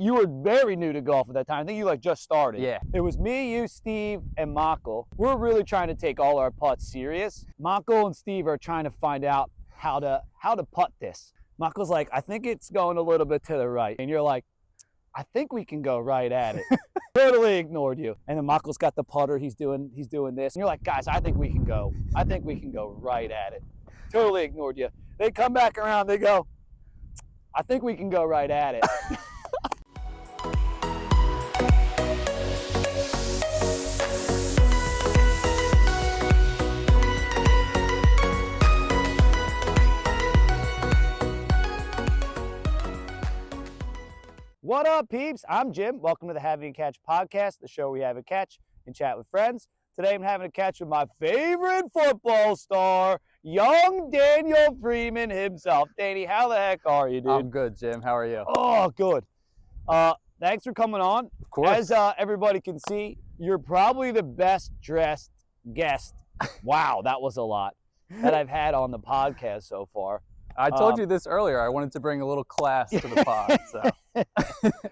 you were very new to golf at that time. I think you like just started. Yeah. It was me, you, Steve, and Michael. We're really trying to take all our putts serious. Michael and Steve are trying to find out how to putt this. Michael's like, I think it's going a little bit to the right. And you're like, I think we can go right at it. Totally ignored you. And then Michael's got the putter. He's doing this. And you're like, guys, I think we can go right at it. Totally ignored you. They come back around. They go, I think we can go right at it. What up, peeps? I'm Jim. Welcome to the Having a Catch podcast, the show where we have a catch and chat with friends. Today I'm having a catch with my favorite football star, young Daniel Freeman himself. Danny, how the heck are you, dude? I'm good, Jim. How are you? Oh, good. Thanks for coming on. Of course. As everybody can see, you're probably the best dressed guest. Wow, that was a lot that I've had on the podcast so far. I told you this earlier. I wanted to bring a little class to the pod. So.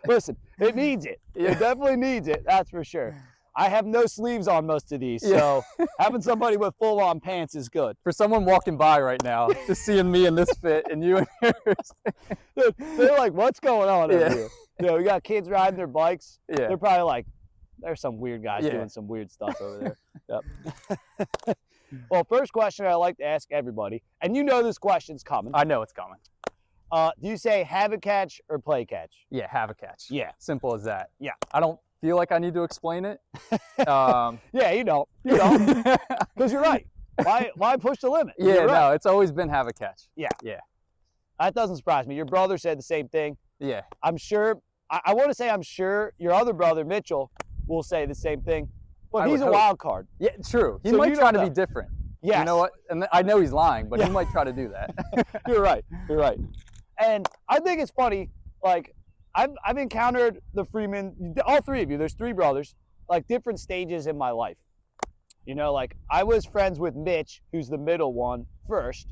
Listen, it needs it. Yeah. It definitely needs it. That's for sure. I have no sleeves on most of these, so having somebody with full-on pants is good. For someone walking by right now, just seeing me in this fit and you in yours. Dude, they're like, what's going on over here? You know, we got kids riding their bikes. Yeah. They're probably like, there's some weird guys doing some weird stuff over there. Yep. Well, first question I like to ask everybody, and you know this question's coming. I know it's coming. Do you say have a catch or play catch? Yeah, have a catch. Yeah. Simple as that. Yeah. I don't feel like I need to explain it. Yeah, you don't. You don't. Because you're right. Why push the limit? Yeah, You're right. no, it's always been have a catch. Yeah. Yeah. That doesn't surprise me. Your brother said the same thing. Yeah. I'm sure, I want to say I'm sure your other brother, Mitchell, will say the same thing. But he's a wild card. Yeah, true. He So might you try don't to be know. different. Yes. You know what? And I know he's lying, but he might try to do that. You're right. You're right. And I think it's funny, like, I've encountered the Freeman, all three of you, there's three brothers, like different stages in my life. You know, like I was friends with Mitch, who's the middle one, first.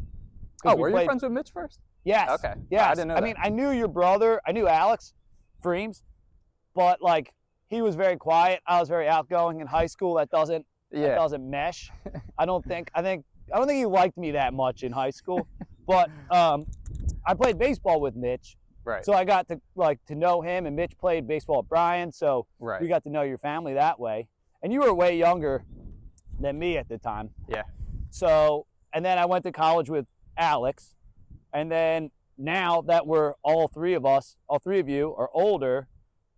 Oh, were you friends with Mitch first? Yes. Okay. Yes. I didn't know that. I mean, I knew your brother, I knew Alex Freems, but like he was very quiet. I was very outgoing in high school. That doesn't mesh. I don't think he liked me that much in high school. But I played baseball with Mitch. Right. So I got to know him, and Mitch played baseball at Bryan, so we got to know your family that way. And you were way younger than me at the time. Yeah. So, and then I went to college with Alex, and then now that we're all three of you are older,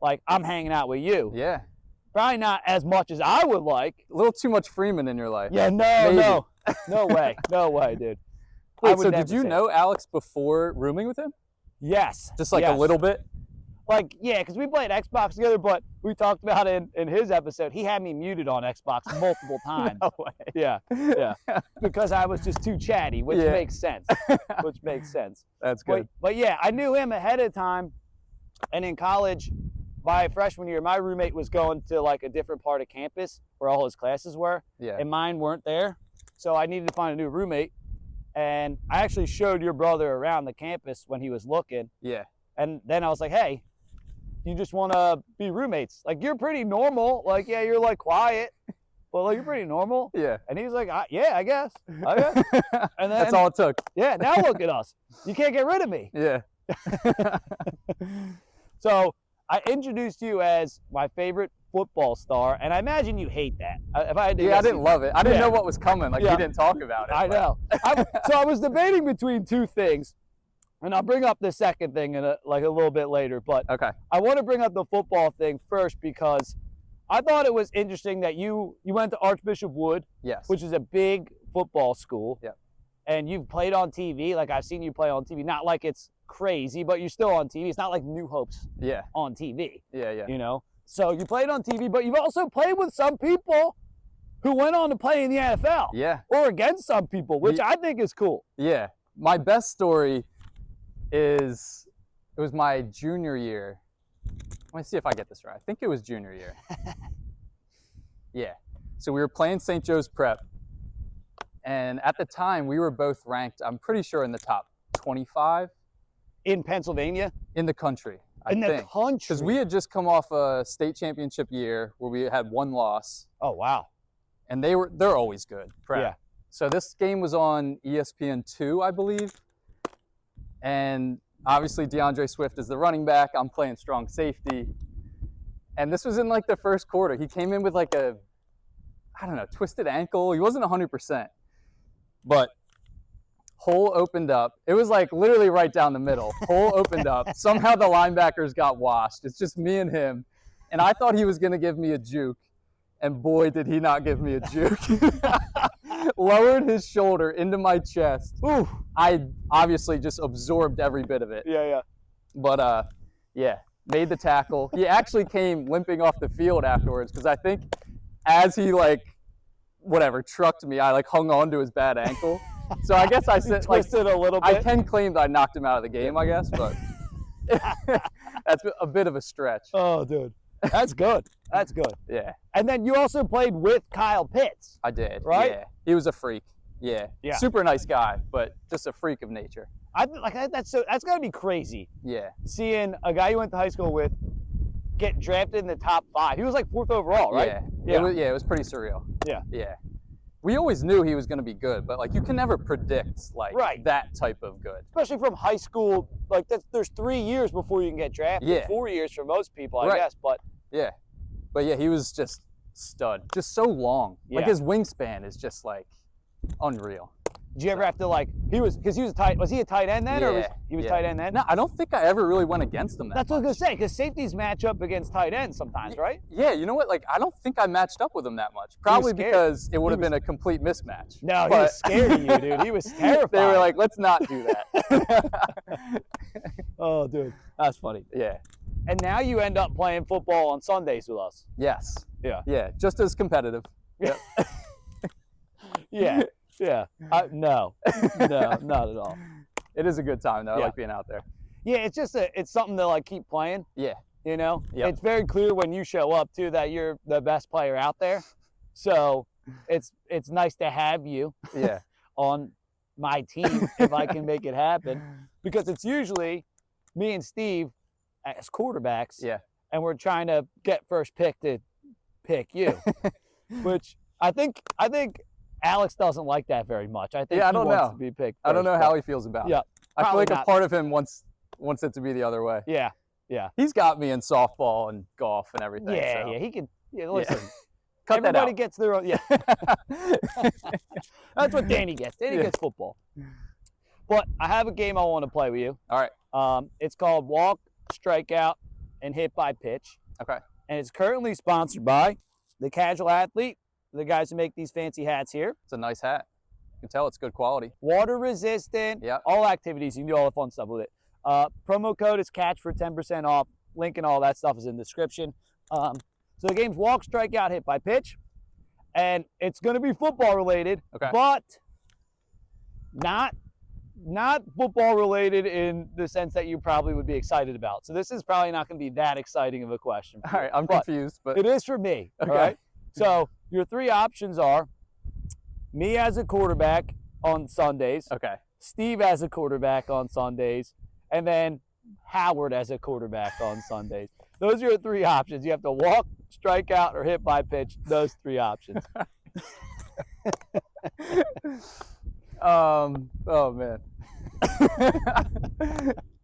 like I'm hanging out with you. Yeah. Probably not as much as I would like. A little too much Freeman in your life. Yeah, no way, dude. Wait, so did you know Alex before rooming with him? Yes. Just like a little bit? Like, yeah, because we played Xbox together, but we talked about it in his episode. He had me muted on Xbox multiple times. No way. Yeah. Because I was just too chatty, which makes sense. That's good. But yeah, I knew him ahead of time. And in college, by freshman year, my roommate was going to like a different part of campus where all his classes were. Yeah. And mine weren't there. So I needed to find a new roommate. And I actually showed your brother around the campus when he was looking. Yeah. And then I was like, hey, you just want to be roommates? Like, you're pretty normal. Like, yeah, you're like quiet, but like, you're pretty normal. Yeah. And he was like, yeah, I guess. And then, that's all it took. Yeah, now look at us. You can't get rid of me. Yeah. So I introduced you as my favorite football star, and I imagine you hate that. If I had to I didn't love it. I didn't know what was coming. Like, we didn't talk about it. I know. So I was debating between two things, and I'll bring up the second thing in a little bit later. But okay. I want to bring up the football thing first because I thought it was interesting that you went to Archbishop Wood, yes, which is a big football school. Yeah. And you've played on TV. Like, I've seen you play on TV. Not like it's crazy, but you're still on TV. It's not like New Hope's on TV. Yeah. You know? So you played on TV, but you've also played with some people who went on to play in the NFL. Yeah. Or against some people, which I think is cool. Yeah. My best story is, it was my junior year. Let me see if I get this right. I think it was junior year. Yeah. So we were playing St. Joe's Prep. And at the time, we were both ranked, I'm pretty sure, in the top 25. In Pennsylvania? In the country. In the think. country. Because we had just come off a state championship year where we had one loss. Oh, wow. And they're always good. Prep. Yeah. So this game was on ESPN2, I believe. And obviously DeAndre Swift is the running back. I'm playing strong safety. And this was in like the first quarter. He came in with like a, I don't know, twisted ankle. He wasn't 100%. But hole opened up. It was like literally right down the middle. Hole opened up. Somehow the linebackers got washed. It's just me and him. And I thought he was going to give me a juke. And boy, did he not give me a juke. Lowered his shoulder into my chest. Ooh. I obviously just absorbed every bit of it. Yeah. But, yeah, made the tackle. He actually came limping off the field afterwards because I think as he, like, whatever, trucked me, I, like, hung on to his bad ankle. So I guess I said, like, Twisted a little bit. I can claim that I knocked him out of the game, I guess, but that's a bit of a stretch. Oh, dude. That's good. That's good. Yeah. And then you also played with Kyle Pitts. I did. Right? Yeah. He was a freak. Yeah. Super nice guy, but just a freak of nature. That's gotta be crazy. Yeah. Seeing a guy you went to high school with get drafted in the top 5. He was like 4th overall, right? Yeah. It was pretty surreal. Yeah. Yeah. We always knew he was going to be good, but like you can never predict like that type of good. Especially from high school, like there's 3 years before you can get drafted. Yeah. 4 years for most people, I guess. But yeah, he was just stud, just so long. Yeah. Like his wingspan is just like unreal. Did you ever have to like was he a tight end then, or was he tight end then? No, I don't think I ever really went against him. That's what I was gonna say, because safeties match up against tight ends sometimes, right? Yeah, you know what? Like I don't think I matched up with him that much. Probably because it would have been a complete mismatch. No, he was scared of you, dude. He was terrified. They were like, let's not do that. Oh, dude, that's funny. Yeah. And now you end up playing football on Sundays with us. Yes. Yeah. Yeah, just as competitive. Yep. Yeah. Yeah. No, not at all. It is a good time though. I like being out there. Yeah, it's just it's something to like keep playing. Yeah. You know, Yep. It's very clear when you show up too that you're the best player out there. So it's nice to have you. Yeah. On my team if I can make it happen, because it's usually me and Steve as quarterbacks. Yeah. And we're trying to get first pick to pick you, which I think Alex doesn't like that very much. I think I he don't wants know. to be picked first, I don't know how he feels about it. I feel like a part of him wants it to be the other way. Yeah. Yeah. He's got me in softball and golf and everything. Yeah, so. yeah. He can. Yeah, listen. Cut that out. Everybody gets their own. Yeah. That's what Danny gets. Danny gets football. But I have a game I want to play with you. All right. It's called Walk, Strikeout, and Hit by Pitch. Okay. And it's currently sponsored by the Casual Athlete, the guys who make these fancy hats here. It's a nice hat. You can tell it's good quality. Water resistant. Yeah. All activities. You can do all the fun stuff with it. Promo code is CATCH for 10% off. Link and all that stuff is in the description. So the game's Walk, Strikeout, Hit by Pitch. And it's going to be football related. Okay. But not football related in the sense that you probably would be excited about. So this is probably not going to be that exciting of a question. All right, I'm confused, but it is for me. Okay. All right. So your 3 options are me as a quarterback on Sundays. Okay. Steve as a quarterback on Sundays, and then Howard as a quarterback on Sundays. Those are your 3 options. You have to walk, strike out, or hit by pitch. Those 3 options. Oh man.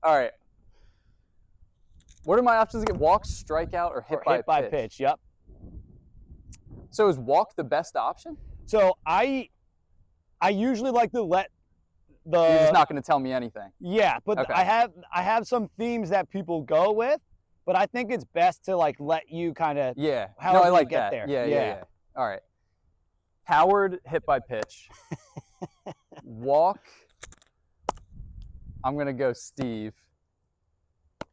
All right. What are my options again? Walk, strike out, or hit by pitch? Yep. So is walk the best option? So I usually like to let the. You're just not going to tell me anything. Yeah, but Okay. I have some themes that people go with, but I think it's best to like let you kind of. Yeah. However No, I like you get that. there. Yeah. All right. Howard, hit by pitch. Walk. I'm going to go Steve.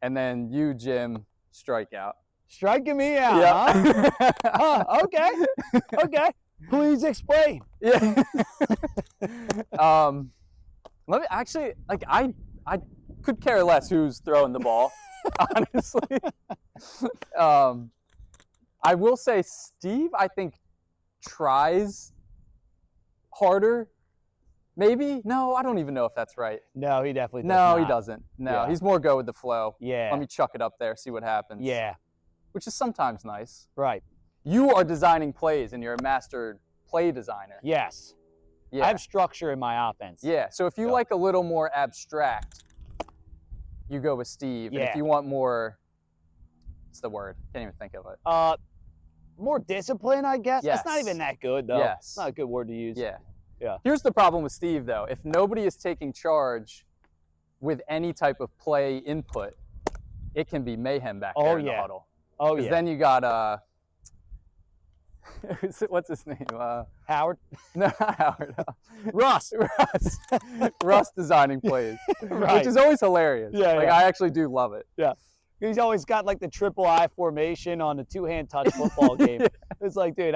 And then you, Jim, strike out. Striking me out, huh? Huh, okay. Okay. Please explain. Yeah. Let me actually, like, I could care less who's throwing the ball, honestly. I will say Steve, I think, tries harder Maybe? No, I don't even know if that's right. No, he definitely does No, not. he doesn't. No, Yeah. he's more go with the flow. Yeah. Let me chuck it up there, see what happens. Yeah. Which is sometimes nice. Right. You are designing plays and you're a master play designer. Yes. Yeah. I have structure in my offense. Yeah. So if you like a little more abstract, you go with Steve. Yeah. And if you want more, what's the word? Can't even think of it. More discipline, I guess. Yes. It's not even that good though. Yes. It's not a good word to use. Yeah. Yeah. Here's the problem with Steve though. If nobody is taking charge with any type of play input, it can be mayhem back there in the huddle. Oh Because yeah. then you got what's his name? Howard. No, not Howard. Russ. Russ designing plays, Right. which is always hilarious. Yeah, like yeah. I actually do love it. Yeah. He's always got like the triple I formation on the two-hand touch football game. Yeah. It's like, dude,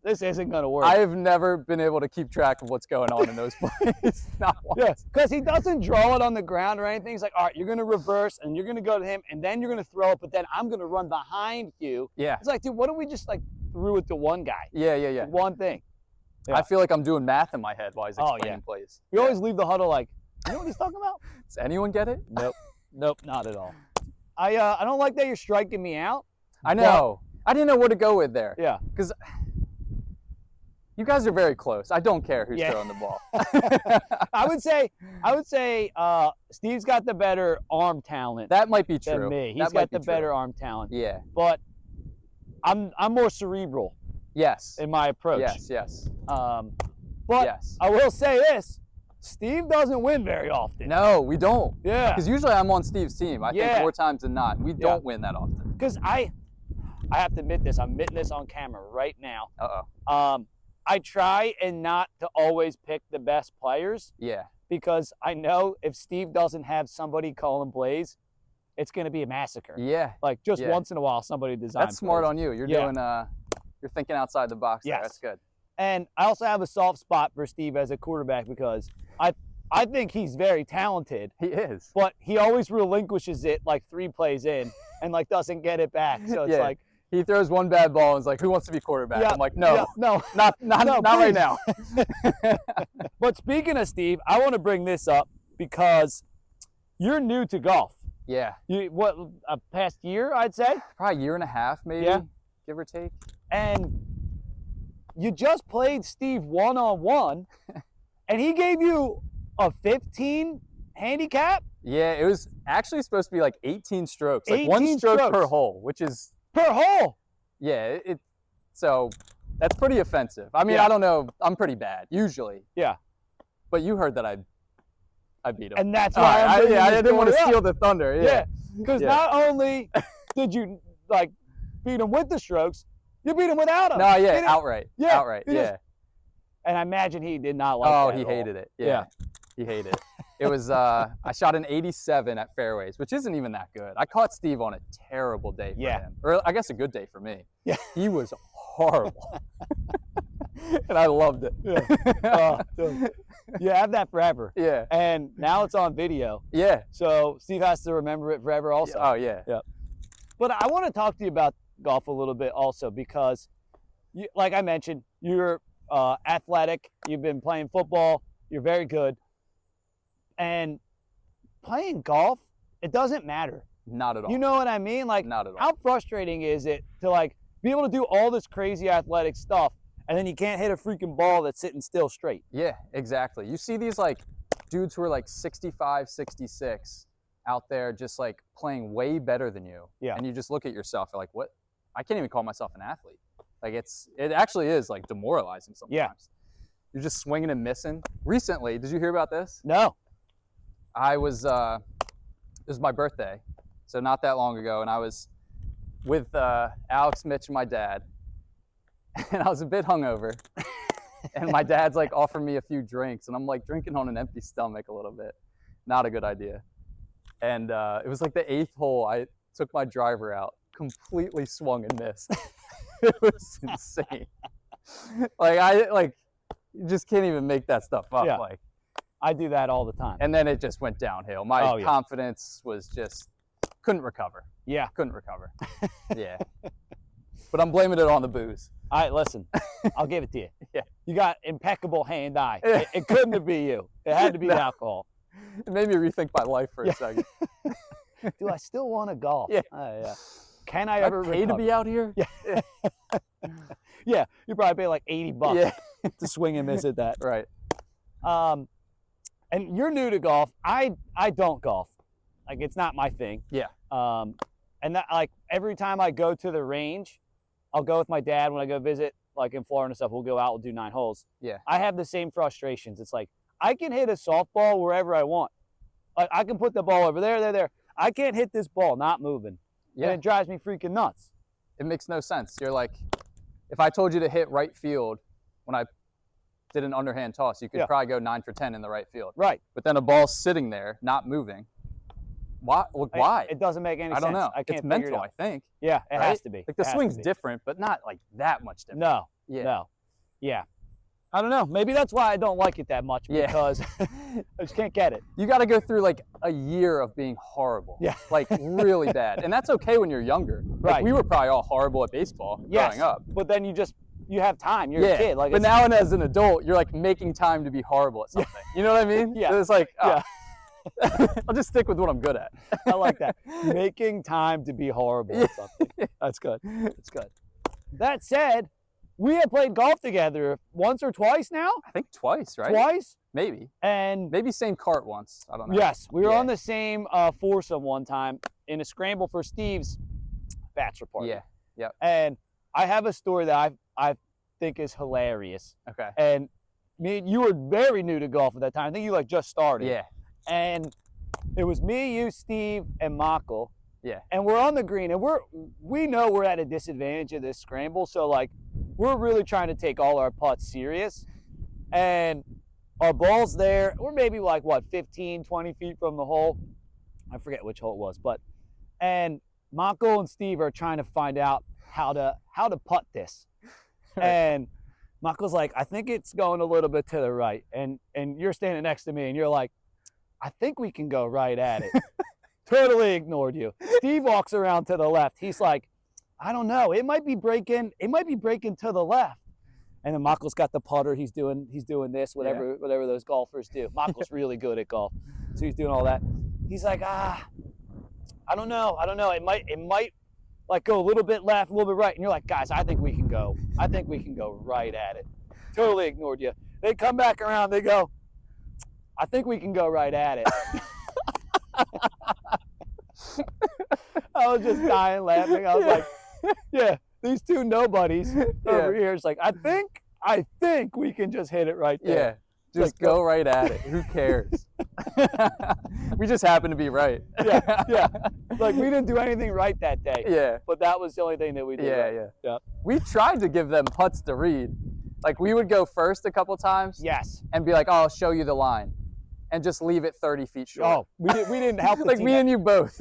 this isn't gonna work. I have never been able to keep track of what's going on in those plays. Not once. Yeah, because he doesn't draw it on the ground or anything. He's like, all right, you're gonna reverse and you're gonna go to him and then you're gonna throw it, but then I'm gonna run behind you. Yeah. It's like, dude, what if we just like threw it to one guy? Yeah. One thing. Yeah. I feel like I'm doing math in my head while he's Oh, explaining plays. We always leave the huddle like, you know what he's talking about? Does anyone get it? Nope, not at all. I don't like that you're striking me out. I know. I didn't know where to go with there. Yeah. Because you guys are very close. I don't care who's throwing the ball. I would say Steve's got the better arm talent That might be true. than me. He's got the better arm talent. Yeah. But I'm more cerebral Yes. in my approach. Yes. But yes. I will say this. Steve doesn't win very often. No, we don't. Yeah. Because usually I'm on Steve's team. I think more times than not. We don't win that often. Because I have to admit this. I'm admitting this on camera right now. Uh-oh. I try and not to always pick the best players. Yeah. Because I know if Steve doesn't have somebody calling plays, it's going to be a massacre. Yeah. Like just once in a while, somebody designs. That's smart on you. You're doing you're thinking outside the box there. Yes. That's good. And I also have a soft spot for Steve as a quarterback because I think he's very talented. He is. But he always relinquishes it like 3 plays in and like doesn't get it back. So it's like he throws one bad ball and is like, who wants to be quarterback? I'm like, no, no, not right now. But speaking of Steve, I want to bring this up because you're new to golf. Yeah. What, a past year, I'd say? Probably a year and a half, maybe, give or take. And you just played Steve one-on-one, and he gave you a 15 handicap? Yeah, it was actually supposed to be like 18 strokes. Like 18 one stroke strokes per hole, which is... Per hole? Yeah, so that's pretty offensive. I mean, I don't know. I'm pretty bad, usually. Yeah. But you heard that I beat him. And that's why I didn't want to steal the thunder. Yeah. Because not only did you, like, beat him with the strokes, you beat him without them. No, outright. Yeah. Outright, And I imagine he did not like that. Oh, he hated it. Yeah. He hated it. It was, I shot an 87 at fairways, which isn't even that good. I caught Steve on a terrible day for him. Or I guess a good day for me. Yeah. He was horrible. And I loved it. You have that forever. Yeah. And now it's on video. Yeah. So Steve has to remember it forever also. Oh, yeah. Yeah. But I want to talk to you about golf a little bit also because, like I mentioned, you're athletic. You've been playing football. You're very good. And playing golf, it doesn't matter. Not at all. You know what I mean? Like, not at all. How frustrating is it to like be able to do all this crazy athletic stuff and then you can't hit a freaking ball that's sitting still straight? Yeah, exactly. You see these like dudes who are like 65, 66 out there just like playing way better than you. Yeah. And you just look at yourself, you're like, what? I can't even call myself an athlete. Like it actually is like demoralizing sometimes. Yeah. You're just swinging and missing. Recently, did you hear about this? No. I was, it was my birthday, so not that long ago, and I was with Alex, Mitch, and my dad, and I was a bit hungover, and my dad's like offering me a few drinks, and I'm like drinking on an empty stomach a little bit. Not a good idea. And it was like the 8th hole. I took my driver out, completely swung and missed. It was insane. You just can't even make that stuff up. Yeah. Like, I do that all the time. and then it just went downhill. My confidence was just, couldn't recover. Yeah. Couldn't recover. Yeah. But I'm blaming it on the booze. All right, listen, I'll give it to you. Yeah. You got impeccable hand-eye. Yeah. It couldn't be you. It had to be No. the alcohol. It made me rethink my life for Yeah. a second. Do I still want to golf? Yeah. Yeah. Can I Do ever I pay to be recover? out here? Yeah. Yeah, you probably pay like $80 Yeah. to swing and miss at that. Right. And you're new to golf. I don't golf. Like, it's not my thing. Yeah. And that, like, every time I go to the range, I'll go with my dad when I go visit, like in Florida and stuff. We'll go out, we'll do 9 holes. Yeah. I have the same frustrations. It's like, I can hit a softball wherever I want. Like, I can put the ball over there. I can't hit this ball not moving. Yeah. And it drives me freaking nuts. It makes no sense. You're like, if I told you to hit right field when I did an underhand toss, you could Yeah. probably go 9 for 10 in the right field. Right. But then a ball's sitting there, not moving. Why? Why? It doesn't make any sense. I don't know. I can't It's figure mental, it out. I think. Yeah, it right? has to be. Like the It has swing's to be. different, but not like that much different. No. Yeah. No. Yeah. I don't know. Maybe that's why I don't like it that much, Yeah. because I just can't get it. You got to go through like a year of being horrible. Yeah. Like really bad. And that's okay when you're younger. Like, Right. we were probably all horrible at baseball Yes, growing up. but then you have time. You're Yeah. a kid. Like, But it's- now and as an adult, you're like making time to be horrible at something. You know what I mean? Yeah. It's like, oh, Yeah. I'll just stick with what I'm good at. I like that. Making time to be horrible at something. That's good. That's good. That said, we have played golf together once or twice now. I think twice, right? Twice. Maybe. And Maybe same cart once. I don't know. yes, we were Yeah. on the same foursome one time in a scramble for Steve's bachelor party. Yeah. Yep. And I have a story that I think is hilarious. Okay. And you were very new to golf at that time. I think you like just started. Yeah. And it was me, you, Steve, and Michael. Yeah. And we're on the green, and we know we're at a disadvantage of this scramble. So like, we're really trying to take all our putts serious. And our ball's there. We're maybe like what, 15, 20 feet from the hole. I forget which hole it was, and Michael and Steve are trying to find out how to putt this. And Michael's like, I think it's going a little bit to the right. And you're standing next to me, and you're like, I think we can go right at it. Totally ignored you. Steve walks around to the left. He's like, I don't know. It might be breaking to the left. And then Michael's got the putter. He's doing this, whatever those golfers do. Michael's really good at golf. So he's doing all that. He's like, I don't know. It might like go a little bit left, a little bit right. And you're like, guys, I think we can go right at it. Totally ignored you. They come back around, they go, I think we can go right at it. I was just dying laughing. I was like, yeah, these two nobodies over here. It's like, I think we can just hit it right Yeah. there. Just go right at it. Who cares? We just happen to be right. Yeah. Like, we didn't do anything right that day. Yeah. But that was the only thing that we did right. Yeah. We tried to give them putts to read. Like, we would go first a couple times Yes. and be like, oh, I'll show you the line. And just leave it 30 feet short. Oh, we didn't help the like team. me and you both.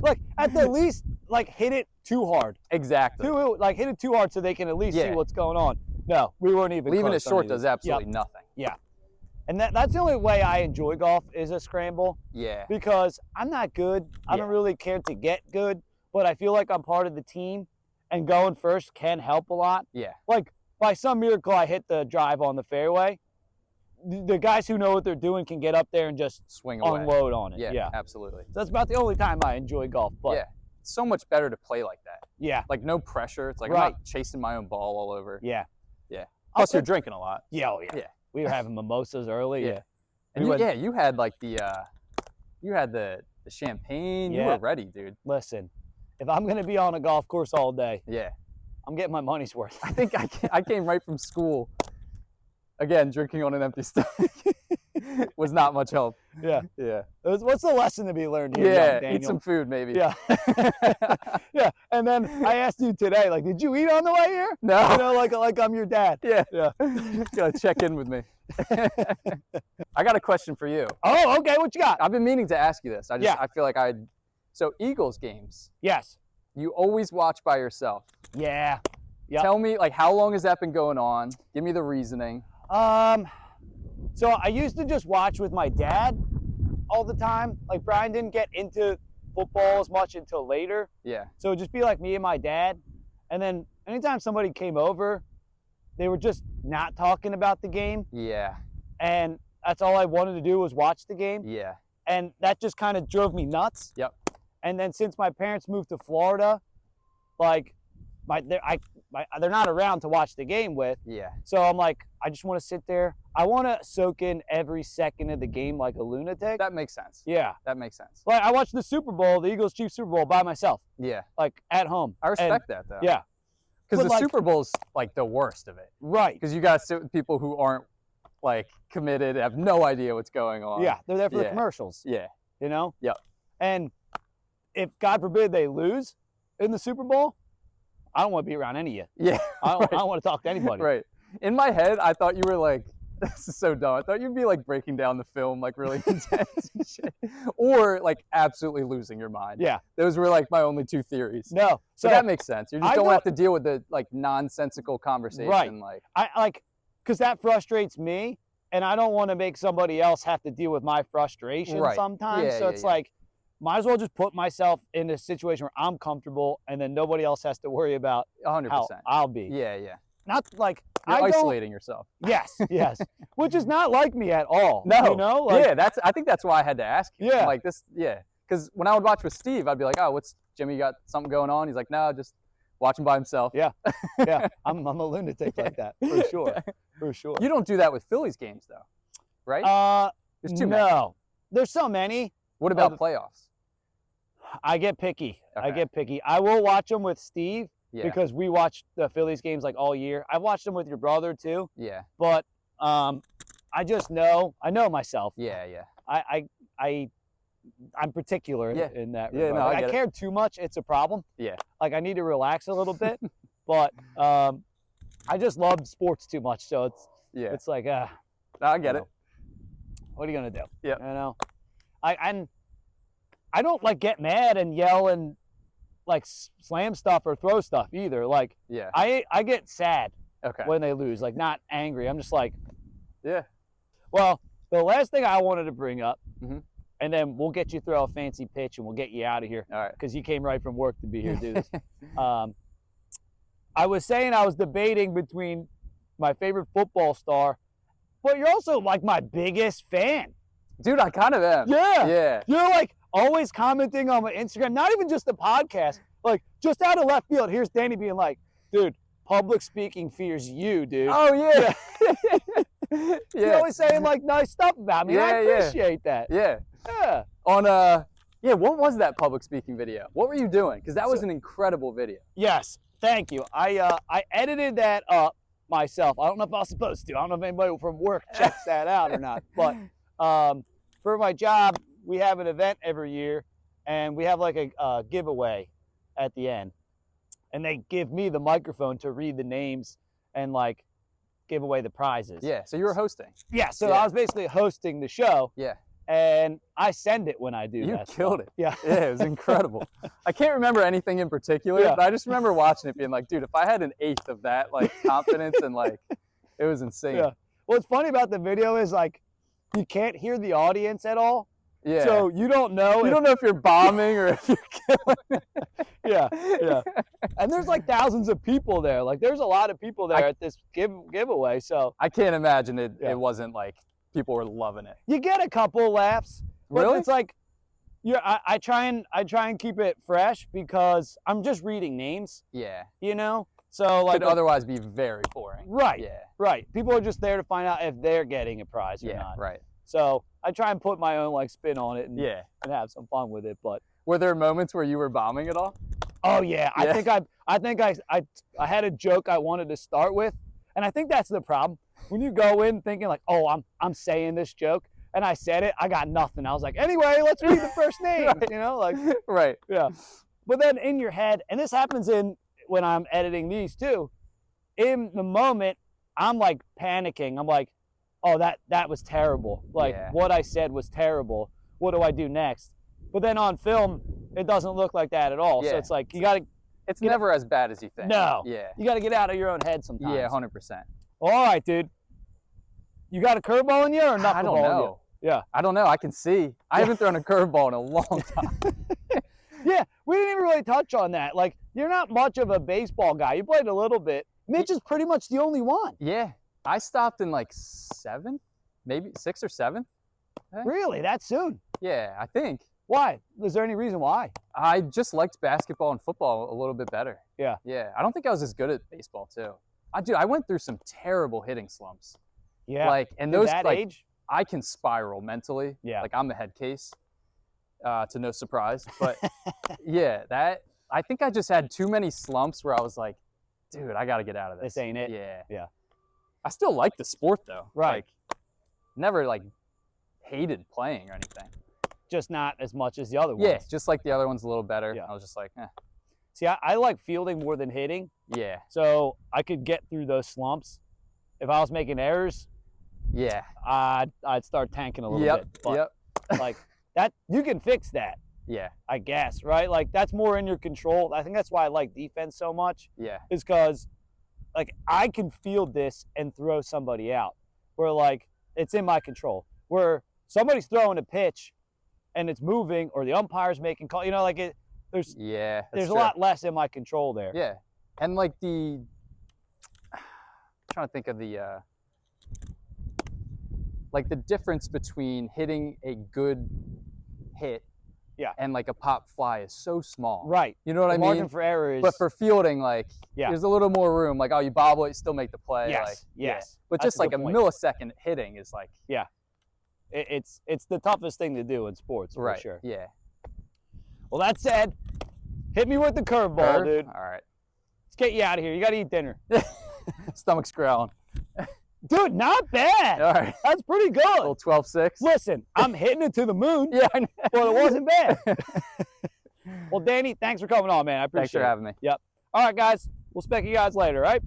Like, at the least, like, hit it too hard. Exactly. Hit it too hard so they can at least see Yeah. what's going on. No, we weren't even Leaving it close on short either. does absolutely Yep. nothing. Yeah. And that's the only way I enjoy golf is a scramble, Yeah. because I'm not good. I don't Yeah. really care to get good, but I feel like I'm part of the team, and going first can help a lot. Yeah. Like, by some miracle, I hit the drive on the fairway. The guys who know what they're doing can get up there and just Swing away. unload on it. Yeah, absolutely. So that's about the only time I enjoy golf. But Yeah. It's so much better to play like that. yeah. Like, no pressure. It's like I'm Right. not chasing my own ball all over. Yeah. Yeah. I'll Plus, you're put- drinking a lot. Yeah, oh yeah. Yeah. We were having mimosas early. Yeah. And We you, went- you had like the champagne. You Yeah. were ready, dude. Listen, if I'm going to be on a golf course all day, Yeah. I'm getting my money's worth. I think I came right from school. Again, drinking on an empty stomach was not much help. Yeah. Yeah. What's the lesson to be learned here, young Yeah. Daniel? Eat some food, maybe. Yeah. Yeah. And then I asked you today, like, did you eat on the way here? No. You know, like I'm your dad. Yeah. Yeah. Gotta check in with me. I got a question for you. Oh, okay. What you got? I've been meaning to ask you this. Yeah. I feel like so Eagles games, Yes. you always watch by yourself. Yeah. Yep. Tell me, like, how long has that been going on? Give me the reasoning. So I used to just watch with my dad all the time. Like, Brian didn't get into football as much until later. Yeah. So it'd just be like me and my dad. And then anytime somebody came over, they were just not talking about the game. Yeah. And that's all I wanted to do was watch the game. Yeah. And that just kind of drove me nuts. Yep. And then since my parents moved to Florida, like they're not around to watch the game with. Yeah. So I'm like, I just want to sit there. I want to soak in every second of the game like a lunatic. That makes sense. Yeah. That makes sense. Like I watched the Super Bowl, the Eagles-Chiefs Super Bowl by myself, Yeah. like at home. I respect that though. Yeah. Because But, the like- Super Bowl's like the worst of it. Right. Because you got to sit with people who aren't like committed, have no idea what's going on. Yeah. They're there for the Yeah. commercials, Yeah. you know? Yep. And if, God forbid, they lose in the Super Bowl, I don't want to be around any of you. Yeah. I don't want to talk to anybody. Right. In my head, I thought you were like, this is so dumb. I thought you'd be like breaking down the film like really intense and shit. Or like absolutely losing your mind. Yeah. Those were like my only two theories. No. So that makes sense. You just I don't don't- have to deal with the like nonsensical conversation. Right. Like, because that frustrates me, and I don't want to make somebody else have to deal with my frustration Right. sometimes. Yeah, So yeah, it's yeah. like, might as well just put myself in a situation where I'm comfortable, and then nobody else has to worry about 100%. how I'll be. Yeah, yeah. Not like You're I don't. isolating yourself. Yes, yes, which is not like me at all. No. You know, like, Yeah, I think that's why I had to ask you. Yeah. Like this, yeah. Because when I would watch with Steve, I'd be like, oh, what's Jimmy got something going on? He's like, no, just watching by himself. Yeah. yeah, I'm a lunatic like that for sure, for sure. You don't do that with Phillies games though, right? There's too many. No, there's so many. What about playoffs? I get picky. I Okay. get picky. I will watch them with Steve. Yeah. Because we watched the Phillies games like all year. I've watched them with your brother too, Yeah. but I just know myself. Yeah. Yeah. I'm particular Yeah. in that Yeah, regard. no, I Like, get it. care too much, it's a problem. Yeah. Like I need to relax a little bit, but I just love sports too much, so Yeah. it's like No, I get you it. know, what are you gonna do? Yeah. You know, I don't like get mad and yell and like slam stuff or throw stuff either. Like Yeah. I get sad Okay. when they lose, like not angry. I'm just like, Yeah. well, the last thing I wanted to bring up, Mhm. and then we'll get you through a fancy pitch and we'll get you out of here All right. because you came right from work to be here, dude. I was saying I was debating between my favorite football star, but you're also like my biggest fan. Dude, I kind of am. Yeah. Yeah. You're like always commenting on my Instagram, not even just the podcast, like just out of left field. Here's Danny being like, dude, public speaking fears you, dude. Oh yeah. You're Yeah. always saying like nice stuff about me. I Yeah, yeah. appreciate that. Yeah. Yeah. On yeah, what was that public speaking video? What were you doing? Because that was an incredible video. Yes. Thank you. I edited that up myself. I don't know if I was supposed to. I don't know if anybody from work checks that out or not. But for my job, we have an event every year, and we have like a giveaway at the end. And they give me the microphone to read the names and like give away the prizes. Yeah. So you were hosting. Yeah. So Yeah. I was basically hosting the show, Yeah. and I send it when I do You that. killed it. Yeah. Yeah, it was incrable. I can't remember anything in particular, Yeah. but I just remember watching it being like, dude, if I had an eighth of that like confidence and like it was insane. Yeah. What's funny about the video is like you can't hear the audience at all. Yeah. So you don't know. you don't know if you're bombing or if you're killing it. Yeah, yeah. And there's like thousands of people there. Like there's a lot of people there at this giveaway. So I can't imagine it Yeah. it wasn't like people were loving it. you get a couple laughs. But Really? it's like I try and keep it fresh because I'm just reading names, Yeah. you know? So like Could otherwise be very boring. right. Yeah. Right. People are just there to find out if they're getting a prize or Yeah, not. right. So I try and put my own like spin on it and, Yeah. and have some fun with it. But Were there moments where you were bombing at all? oh yeah, Yeah. I think I had a joke I wanted to start with, and I think that's the problem. When you go in thinking like, oh, I'm saying this joke, and I said it, I got nothing. I was like, anyway, let's read the first name, Right. you know, like Right. yeah. But then in your head, and this happens when I'm editing these too, in the moment, I'm like panicking. I'm like, oh, that was terrible. Like Yeah. what I said was terrible. What do I do next? But then on film, it doesn't look like that at all. So Yeah. it's like you gotta It's You know- never as bad as you think. No. Yeah. get out of your own head sometimes. Yeah, 100%. All right, dude. You got a curveball in you or a knuckleball I don't in you? know. Yeah. I don't know. I can see. I haven't thrown a curveball in a long time. Yeah, we didn't even really touch on that. Like, you're not much of a baseball guy. You played a little bit. Mitch is pretty much the only one. Yeah, I stopped in like 7th, maybe 6th or 7th. Really? That soon? Yeah, I think. Why? Is there any reason why? I just liked basketball and football a little bit better. Yeah. Yeah, I don't think I was as good at baseball too. I went through some terrible hitting slumps. Yeah. Like, and At those that like age? I can spiral mentally. Yeah. Like I'm the head case, to no surprise. But yeah, I think I just had too many slumps where I was like, dude, I got to get out of this. This ain't it. Yeah. Yeah. I still like the sport though. Right. Like, never like hated playing or anything. Just not as much as the other ones. Yeah, just like the other one's a little better. Yeah. I was just like, eh. See, I like fielding more than hitting, Yeah. so I could get through those slumps. If I was making errors, Yeah. I'd start tanking a little bit. But Yep. like that, you can fix that, Yeah. I guess, right? Like that's more in your control. I think that's why I like defense so much, Yeah. is because like I can field this and throw somebody out. Where like it's in my control. Where somebody's throwing a pitch and it's moving, or the umpire's making call, you know, like there's Yeah. a true. lot less in my control there. Yeah. And like I'm trying to think of the like the difference between hitting a good hit, Yeah. and like a pop fly is so small. Right. You know what The I margin mean? for error is. But for fielding, like, Yeah. there's a little more room. Like, oh, you bobble it, you still make the play. Yes, Like, yes. Yeah. But That's just a like good a point. millisecond hitting is like, It's the toughest thing to do in sports, for right. sure. Yeah. Well, that said, hit me with the curveball, Curve? dude. All right. Let's get you out of here. You got to eat dinner. Stomach's growling. Dude, not bad. All right. That's pretty A good. little 12-6. Listen, I'm hitting it to the moon, Yeah, I know. but it wasn't bad. Well, Danny, thanks for coming on, man. I appreciate Thanks for it. having me. All right, guys. We'll spec you guys later, all right?